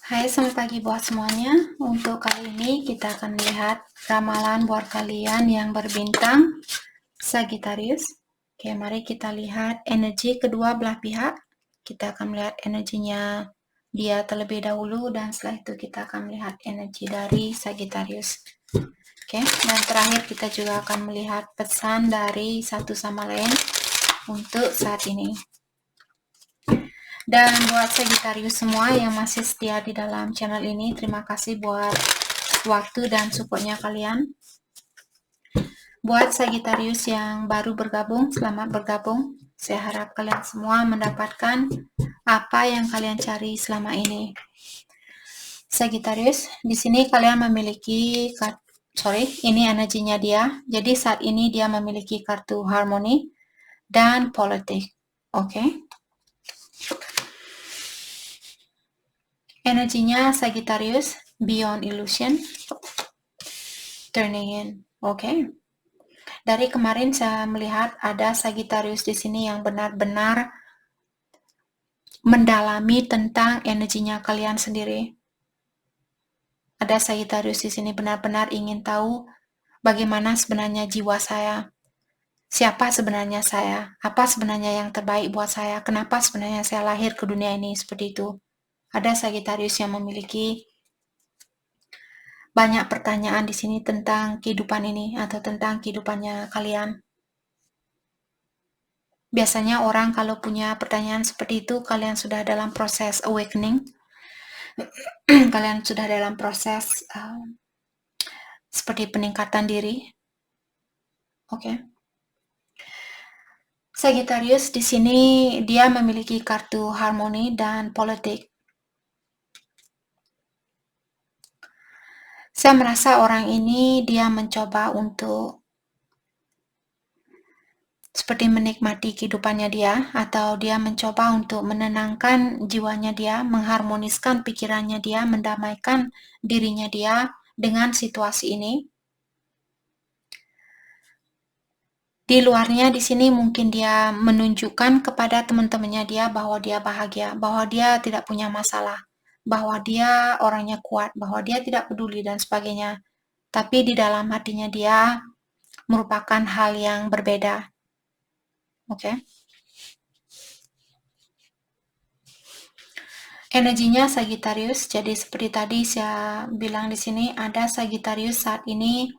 Hai, selamat pagi buat semuanya. Untuk kali ini kita akan lihat ramalan buat kalian yang berbintang Sagittarius. Oke, mari kita lihat energi kedua belah pihak. Kita akan melihat energinya dia terlebih dahulu dan setelah itu kita akan melihat energi dari Sagittarius. Oke, dan terakhir kita juga akan melihat pesan dari satu sama lain untuk saat ini. Dan buat Sagittarius semua yang masih setia di dalam channel ini, terima kasih buat waktu dan supportnya kalian. Buat Sagittarius yang baru bergabung, selamat bergabung. Saya harap kalian semua mendapatkan apa yang kalian cari selama ini. Sagittarius, di sini kalian memiliki ini energinya dia. Jadi saat ini dia memiliki kartu harmoni dan politik. Oke. Energinya Sagittarius, beyond illusion, turning in. Oke. Dari kemarin saya melihat ada Sagittarius di sini yang benar-benar mendalami tentang energinya kalian sendiri. Ada Sagittarius di sini benar-benar ingin tahu bagaimana sebenarnya jiwa saya. Siapa sebenarnya saya? Apa sebenarnya yang terbaik buat saya? Kenapa sebenarnya saya lahir ke dunia ini seperti itu? Ada Sagittarius yang memiliki banyak pertanyaan di sini tentang kehidupan ini atau tentang kehidupannya kalian. Biasanya orang kalau punya pertanyaan seperti itu, kalian sudah dalam proses awakening. Kalian sudah dalam proses seperti peningkatan diri. Oke. Sagittarius di sini dia memiliki kartu harmoni dan politik. Saya merasa orang ini dia mencoba untuk seperti menikmati kehidupannya dia, atau dia mencoba untuk menenangkan jiwanya dia, mengharmoniskan pikirannya dia, mendamaikan dirinya dia dengan situasi ini. Di luarnya di sini mungkin dia menunjukkan kepada teman-temannya dia bahwa dia bahagia, bahwa dia tidak punya masalah, bahwa dia orangnya kuat, bahwa dia tidak peduli dan sebagainya. Tapi di dalam hatinya dia merupakan hal yang berbeda. Oke. Energinya Sagittarius. Jadi seperti tadi saya bilang di sini ada Sagittarius saat ini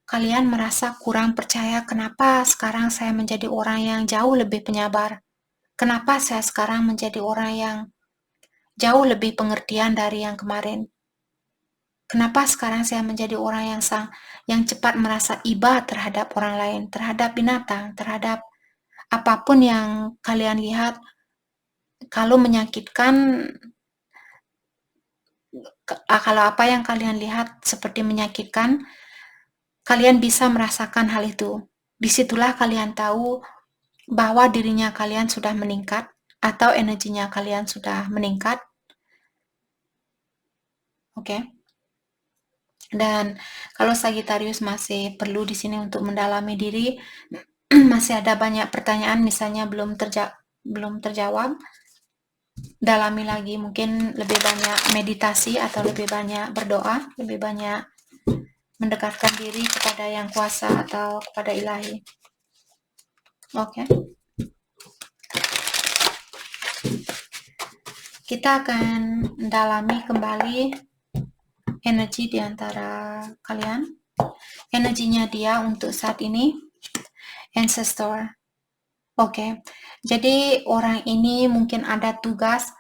kalian merasa kurang percaya kenapa sekarang saya menjadi orang yang jauh lebih penyabar. Kenapa saya sekarang menjadi orang yang jauh lebih pengertian dari yang kemarin? Kenapa sekarang saya menjadi orang yang cepat merasa iba terhadap orang lain, terhadap binatang, terhadap apapun yang kalian lihat kalau menyakitkan, kalau apa yang kalian lihat seperti menyakitkan, kalian bisa merasakan hal itu. Disitulah kalian tahu bahwa dirinya kalian sudah meningkat atau energinya kalian sudah meningkat. Oke. Dan kalau Sagittarius masih perlu di sini untuk mendalami diri, masih ada banyak pertanyaan misalnya belum terjawab, dalami lagi, mungkin lebih banyak meditasi atau lebih banyak berdoa, lebih banyak mendekatkan diri kepada yang kuasa atau kepada ilahi. Oke. Kita akan dalami kembali energi di antara kalian. Energinya dia untuk saat ini, ancestor. Oke. Jadi orang ini mungkin ada tugas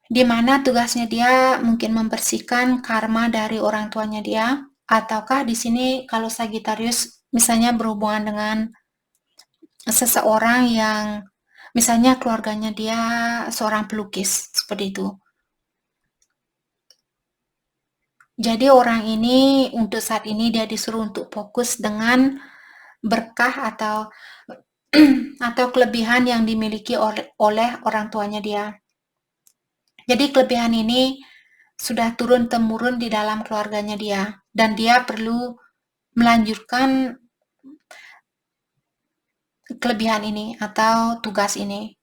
di mana tugasnya dia mungkin membersihkan karma dari orang tuanya dia, ataukah di sini kalau Sagittarius misalnya berhubungan dengan seseorang yang misalnya keluarganya dia seorang pelukis, seperti itu. Jadi orang ini untuk saat ini dia disuruh untuk fokus dengan berkah atau atau kelebihan yang dimiliki oleh orang tuanya dia. Jadi kelebihan ini sudah turun-temurun di dalam keluarganya dia, dan dia perlu melanjutkan kelebihan ini atau tugas ini.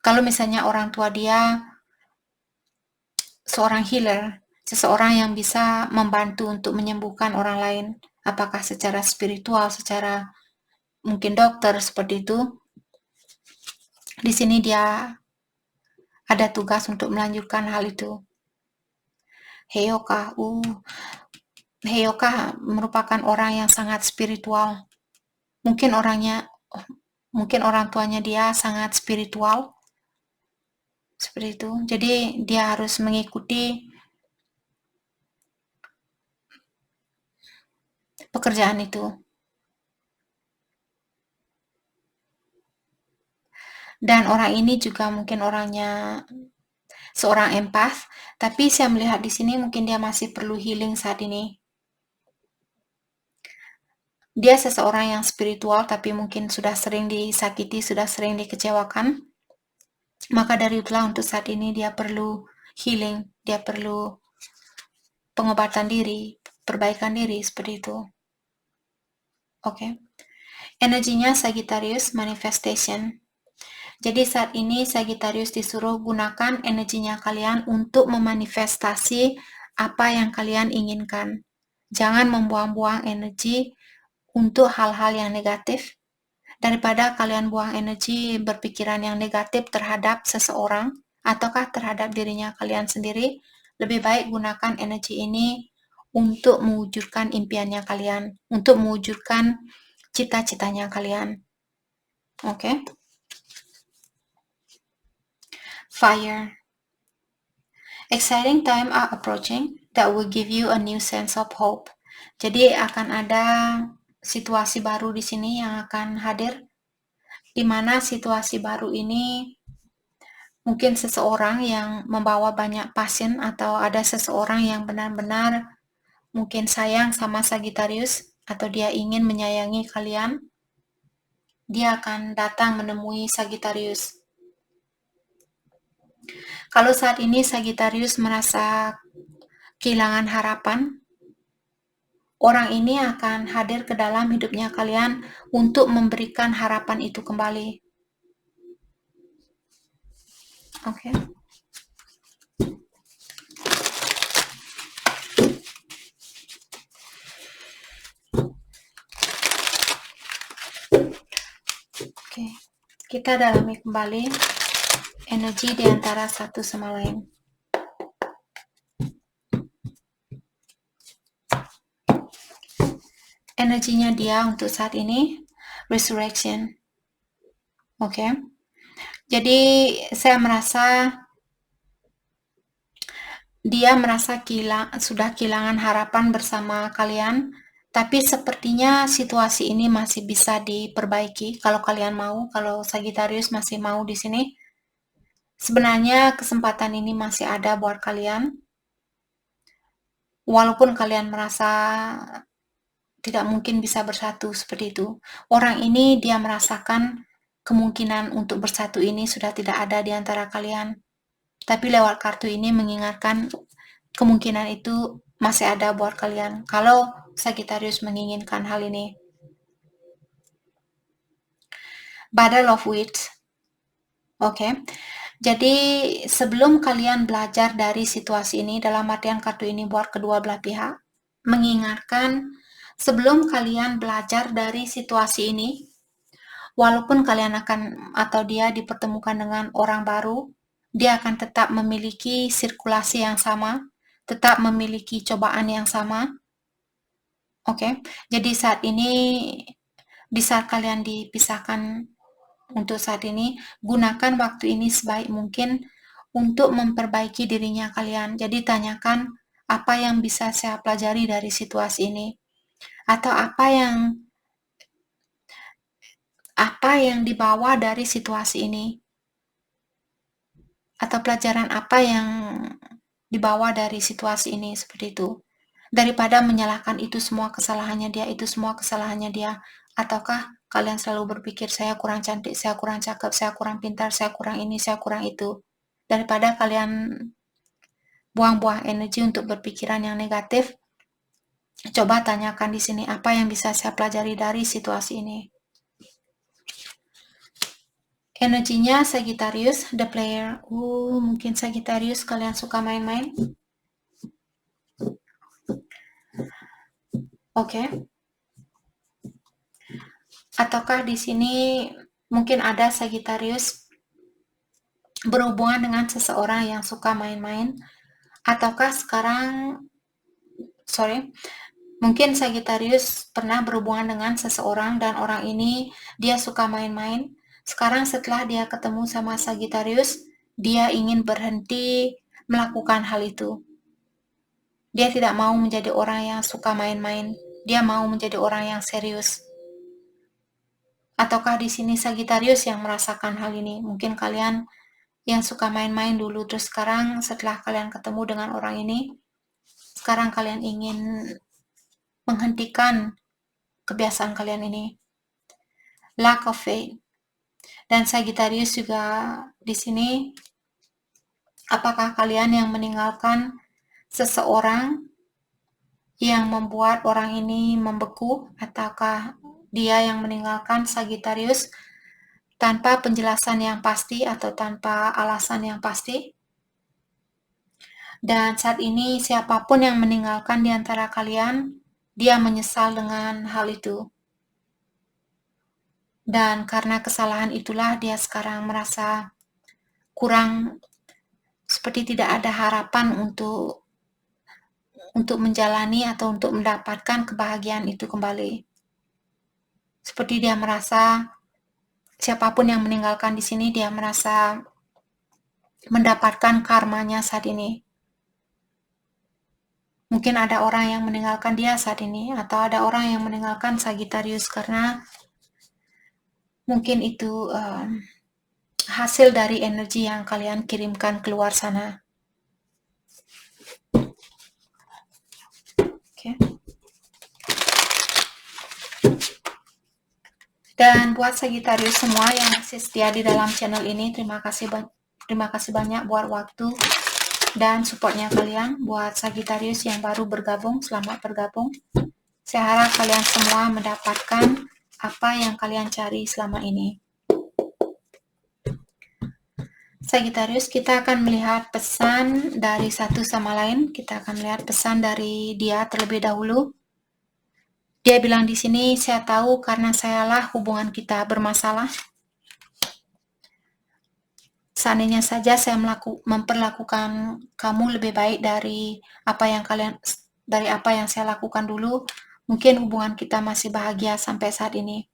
Kalau misalnya orang tua dia seorang healer, seseorang yang bisa membantu untuk menyembuhkan orang lain, apakah secara spiritual, secara mungkin dokter seperti itu, di sini dia ada tugas untuk melanjutkan hal itu. Heyoka merupakan orang yang sangat spiritual. Mungkin orang tuanya dia sangat spiritual, seperti itu. Jadi dia harus mengikuti pekerjaan itu. Dan orang ini juga mungkin orangnya seorang empath, tapi saya melihat di sini mungkin dia masih perlu healing saat ini. Dia seseorang yang spiritual, tapi mungkin sudah sering disakiti, sudah sering dikecewakan. Maka dari itulah untuk saat ini dia perlu healing, dia perlu pengobatan diri, perbaikan diri, seperti itu. Oke. Energinya Sagittarius Manifestation. Jadi saat ini Sagittarius disuruh gunakan energinya kalian untuk memanifestasi apa yang kalian inginkan. Jangan membuang-buang energi untuk hal-hal yang negatif. Daripada kalian buang energi berpikiran yang negatif terhadap seseorang ataukah terhadap dirinya kalian sendiri, lebih baik gunakan energi ini untuk mewujudkan impiannya kalian, untuk mewujudkan cita-citanya kalian. Oke. Fire. Exciting time are approaching that will give you a new sense of hope. Jadi akan ada situasi baru di sini yang akan hadir, di mana situasi baru ini mungkin seseorang yang membawa banyak pasien atau ada seseorang yang benar-benar mungkin sayang sama Sagittarius atau dia ingin menyayangi kalian, dia akan datang menemui Sagittarius. Kalau saat ini Sagittarius merasa kehilangan harapan, orang ini akan hadir ke dalam hidupnya kalian untuk memberikan harapan itu kembali. Oke. Oke. Kita dalami kembali energi di antara satu sama lain. Energinya dia untuk saat ini resurrection. Oke. Jadi saya merasa dia merasa sudah kehilangan harapan bersama kalian, tapi sepertinya situasi ini masih bisa diperbaiki kalau kalian mau, kalau Sagittarius masih mau di sini. Sebenarnya kesempatan ini masih ada buat kalian. Walaupun kalian merasa tidak mungkin bisa bersatu seperti itu. Orang ini dia merasakan kemungkinan untuk bersatu ini sudah tidak ada di antara kalian. Tapi lewat kartu ini mengingatkan kemungkinan itu masih ada buat kalian. Kalau Sagittarius menginginkan hal ini. Battle of Wits. Oke. Jadi sebelum kalian belajar dari situasi ini, dalam artian kartu ini buat kedua belah pihak, mengingatkan sebelum kalian belajar dari situasi ini, walaupun kalian akan atau dia dipertemukan dengan orang baru, dia akan tetap memiliki sirkulasi yang sama, tetap memiliki cobaan yang sama. Oke. Jadi saat ini, di saat kalian dipisahkan untuk saat ini, gunakan waktu ini sebaik mungkin untuk memperbaiki dirinya kalian. Jadi tanyakan apa yang bisa saya pelajari dari situasi ini, atau apa yang dibawa dari situasi ini, atau pelajaran apa yang dibawa dari situasi ini, seperti itu. Daripada menyalahkan itu semua kesalahannya dia, ataukah kalian selalu berpikir saya kurang cantik, saya kurang cakep, saya kurang pintar, saya kurang ini, saya kurang itu. Daripada kalian buang-buang energi untuk berpikiran yang negatif, coba tanyakan di sini apa yang bisa saya pelajari dari situasi ini. Energinya Sagittarius, the player. Mungkin Sagittarius kalian suka main-main. Oke. Ataukah di sini mungkin ada Sagittarius berhubungan dengan seseorang yang suka main-main, ataukah sekarang mungkin Sagittarius pernah berhubungan dengan seseorang dan orang ini dia suka main-main. Sekarang setelah dia ketemu sama Sagittarius, dia ingin berhenti melakukan hal itu. Dia tidak mau menjadi orang yang suka main-main. Dia mau menjadi orang yang serius. Ataukah di sini Sagittarius yang merasakan hal ini? Mungkin kalian yang suka main-main dulu, terus sekarang setelah kalian ketemu dengan orang ini, sekarang kalian ingin menghentikan kebiasaan kalian ini. Lack of faith. Dan Sagittarius juga di sini, apakah kalian yang meninggalkan seseorang yang membuat orang ini membeku, ataukah dia yang meninggalkan Sagittarius tanpa penjelasan yang pasti atau tanpa alasan yang pasti? Dan saat ini siapapun yang meninggalkan di antara kalian, dia menyesal dengan hal itu. Dan karena kesalahan itulah dia sekarang merasa kurang, seperti tidak ada harapan untuk menjalani atau untuk mendapatkan kebahagiaan itu kembali. Seperti dia merasa siapapun yang meninggalkan di sini, dia merasa mendapatkan karmanya saat ini. Mungkin ada orang yang meninggalkan dia saat ini, atau ada orang yang meninggalkan Sagittarius karena mungkin itu hasil dari energi yang kalian kirimkan keluar sana. Oke. Dan buat Sagittarius semua yang masih setia di dalam channel ini, terima kasih banyak buat waktu dan supportnya kalian. Buat Sagittarius yang baru bergabung, selamat bergabung. Saya harap kalian semua mendapatkan apa yang kalian cari selama ini. Sagittarius, kita akan melihat pesan dari satu sama lain. Kita akan melihat pesan dari dia terlebih dahulu. Dia bilang di sini, saya tahu karena sayalah hubungan kita bermasalah. Seandainya saja saya memperlakukan kamu lebih baik dari apa yang saya lakukan dulu, mungkin hubungan kita masih bahagia sampai saat ini.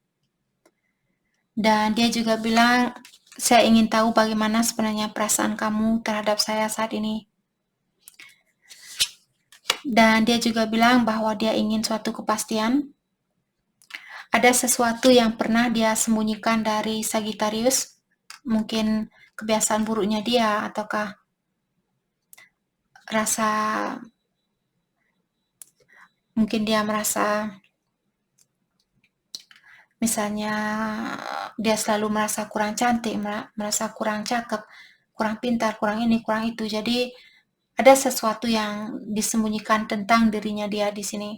Dan dia juga bilang, saya ingin tahu bagaimana sebenarnya perasaan kamu terhadap saya saat ini. Dan dia juga bilang bahwa dia ingin suatu kepastian. Ada sesuatu yang pernah dia sembunyikan dari Sagittarius, mungkin kebiasaan buruknya dia, ataukah mungkin dia merasa misalnya dia selalu merasa kurang cantik, merasa kurang cakep, kurang pintar, kurang ini, kurang itu. Jadi ada sesuatu yang disembunyikan tentang dirinya dia di sini.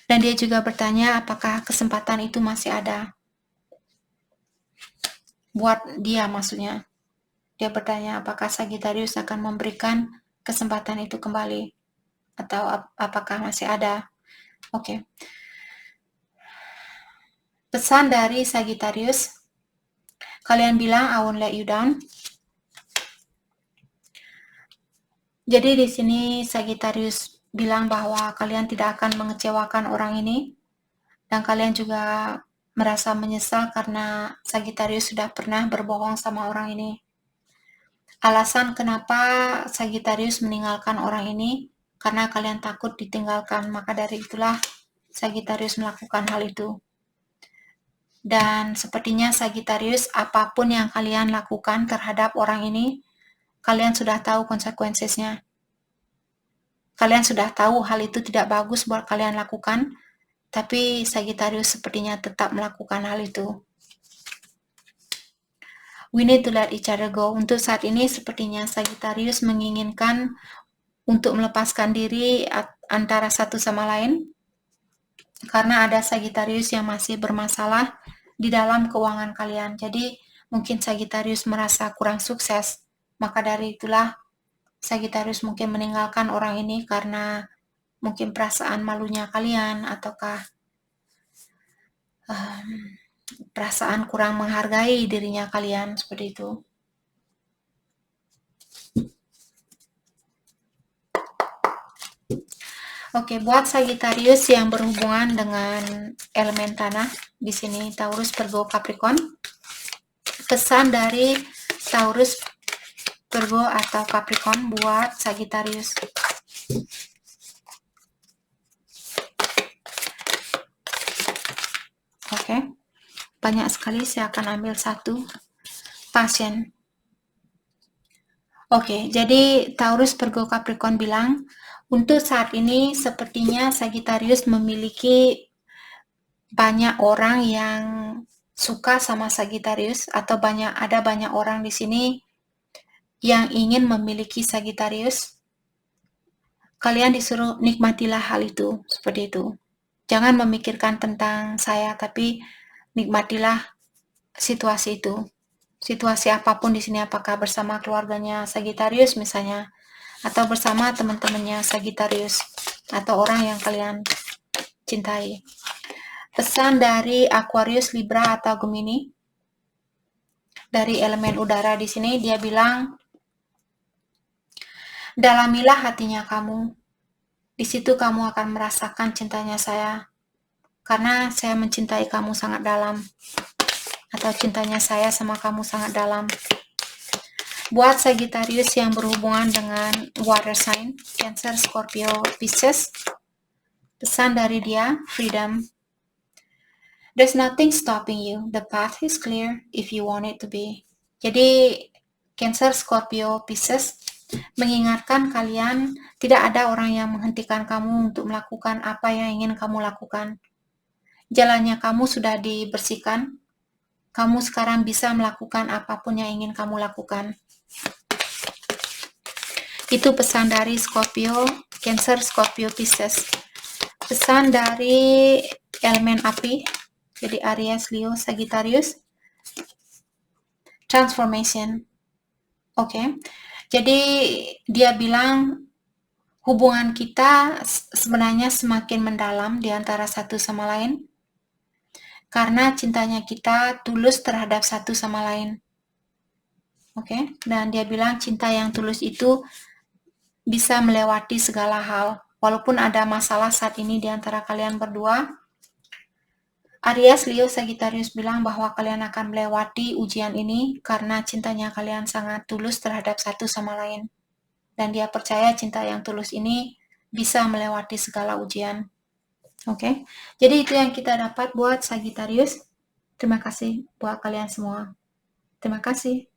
Dan dia juga bertanya apakah kesempatan itu masih ada. Buat dia maksudnya. Dia bertanya apakah Sagittarius akan memberikan kesempatan itu kembali. Atau apakah masih ada. Oke. Pesan dari Sagittarius. Kalian bilang, I won't let you down. Jadi di sini Sagittarius bilang bahwa kalian tidak akan mengecewakan orang ini. Dan kalian juga merasa menyesal karena Sagittarius sudah pernah berbohong sama orang ini. Alasan kenapa Sagittarius meninggalkan orang ini, karena kalian takut ditinggalkan. Maka dari itulah Sagittarius melakukan hal itu. Dan sepertinya Sagittarius, apapun yang kalian lakukan terhadap orang ini, kalian sudah tahu konsekuensinya. Kalian sudah tahu hal itu tidak bagus buat kalian lakukan, tapi Sagittarius sepertinya tetap melakukan hal itu. We need to let each other go. Untuk saat ini sepertinya Sagittarius menginginkan untuk melepaskan diri antara satu sama lain. karena ada Sagittarius yang masih bermasalah di dalam keuangan kalian. Jadi mungkin Sagittarius merasa kurang sukses, maka dari itulah Sagittarius mungkin meninggalkan orang ini karena mungkin perasaan malunya kalian, ataukah perasaan kurang menghargai dirinya kalian, seperti itu. Oke, buat Sagittarius yang berhubungan dengan elemen tanah, di sini Taurus, Virgo, Capricorn. Pesan dari Taurus, Virgo, atau Capricorn buat Sagittarius. Oke, banyak sekali, saya akan ambil satu. Passion. Oke, jadi Taurus, Virgo, Capricorn bilang, untuk saat ini sepertinya Sagittarius memiliki banyak orang yang suka sama Sagittarius, atau ada banyak orang di sini yang ingin memiliki Sagittarius. Kalian disuruh nikmatilah hal itu, seperti itu. Jangan memikirkan tentang saya, tapi nikmatilah situasi itu. Situasi apapun di sini, apakah bersama keluarganya Sagittarius misalnya, atau bersama teman-temannya Sagittarius, atau orang yang kalian cintai. Pesan dari Aquarius, Libra, atau Gemini, dari elemen udara di sini, dia bilang, dalamilah hatinya kamu. Di situ kamu akan merasakan cintanya saya, karena saya mencintai kamu sangat dalam, atau cintanya saya sama kamu sangat dalam. Buat Sagittarius yang berhubungan dengan water sign, Cancer, Scorpio, Pisces, pesan dari dia, freedom. There's nothing stopping you. The path is clear if you want it to be. Jadi, Cancer, Scorpio, Pisces mengingatkan kalian, tidak ada orang yang menghentikan kamu untuk melakukan apa yang ingin kamu lakukan. Jalannya kamu sudah dibersihkan. Kamu sekarang bisa melakukan apapun yang ingin kamu lakukan. Itu pesan dari Scorpio, Cancer, Scorpio, Pisces. Pesan dari elemen api, jadi Aries, Leo, Sagittarius, transformation. Oke, jadi dia bilang hubungan kita sebenarnya semakin mendalam di antara satu sama lain, karena cintanya kita tulus terhadap satu sama lain. Oke, dan dia bilang cinta yang tulus itu bisa melewati segala hal. Walaupun ada masalah saat ini di antara kalian berdua, Aries, Leo, Sagittarius bilang bahwa kalian akan melewati ujian ini karena cintanya kalian sangat tulus terhadap satu sama lain. Dan dia percaya cinta yang tulus ini bisa melewati segala ujian. Oke, jadi itu yang kita dapat buat Sagittarius. Terima kasih buat kalian semua. Terima kasih.